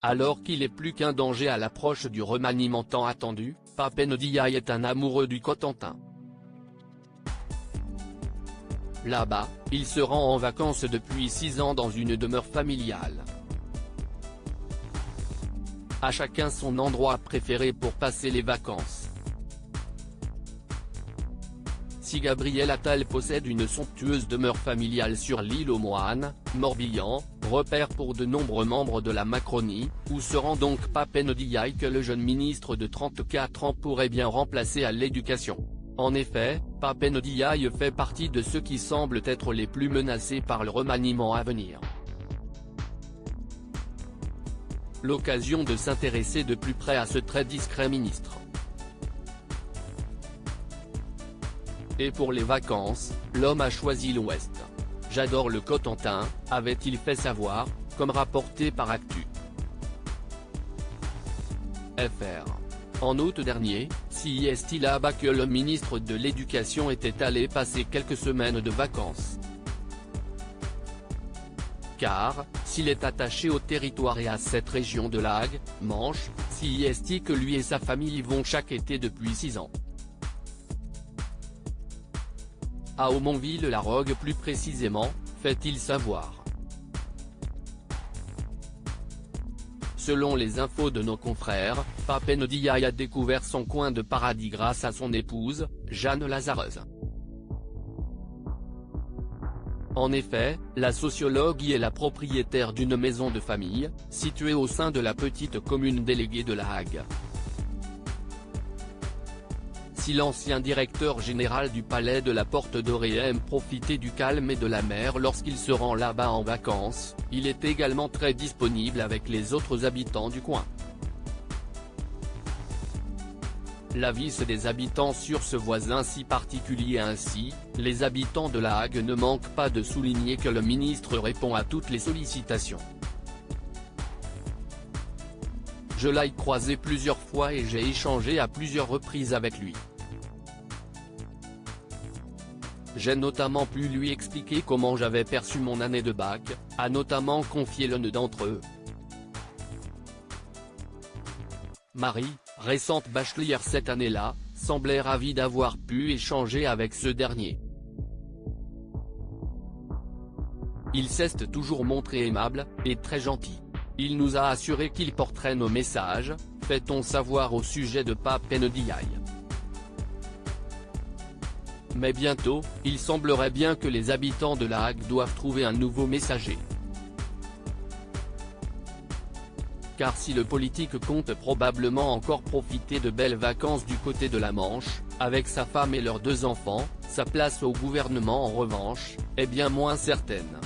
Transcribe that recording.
Alors qu'il est plus qu'un danger à l'approche du remaniement tant attendu, Pape Ndiaye est un amoureux du Cotentin. Là-bas, il se rend en vacances depuis 6 ans dans une demeure familiale. À chacun son endroit préféré pour passer les vacances. Si Gabriel Attal possède une somptueuse demeure familiale sur l'île aux Moines, Morbihan, repère pour de nombreux membres de la Macronie, où se rend donc Pape Ndiaye que le jeune ministre de 34 ans pourrait bien remplacer à l'éducation. En effet, Pape Ndiaye fait partie de ceux qui semblent être les plus menacés par le remaniement à venir. L'occasion de s'intéresser de plus près à ce très discret ministre. Et pour les vacances, l'homme a choisi l'Ouest. J'adore le Cotentin, avait-il fait savoir, comme rapporté par Actu. FR. En août dernier, c'est là-bas que le ministre de l'Éducation était allé passer quelques semaines de vacances. Car, s'il est attaché au territoire et à cette région de Lague, Manche, c'est que lui et sa famille y vont chaque été depuis 6 ans. À Aumonville-la-Rogue plus précisément, fait-il savoir. Selon les infos de nos confrères, Pape Ndiaye a découvert son coin de paradis grâce à son épouse, Jeanne Lazareuse. En effet, la sociologue y est la propriétaire d'une maison de famille, située au sein de la petite commune déléguée de La Hague. Si l'ancien directeur général du palais de la Porte Dorée aime profiter du calme et de la mer lorsqu'il se rend là-bas en vacances, il est également très disponible avec les autres habitants du coin. L'avis des habitants sur ce voisin si particulier. Ainsi, les habitants de La Hague ne manquent pas de souligner que le ministre répond à toutes les sollicitations. Je l'ai croisé plusieurs fois et j'ai échangé à plusieurs reprises avec lui. J'ai notamment pu lui expliquer comment j'avais perçu mon année de bac, a notamment confié l'un d'entre eux. Marie, récente bachelière cette année-là, semblait ravie d'avoir pu échanger avec ce dernier. Il s'est toujours montré aimable, et très gentil. Il nous a assuré qu'il porterait nos messages, fait-on savoir au sujet de Pape Ndiaye. Mais bientôt, il semblerait bien que les habitants de La Hague doivent trouver un nouveau messager. Car si le politique compte probablement encore profiter de belles vacances du côté de la Manche, avec sa femme et leurs 2 enfants, sa place au gouvernement en revanche, est bien moins certaine.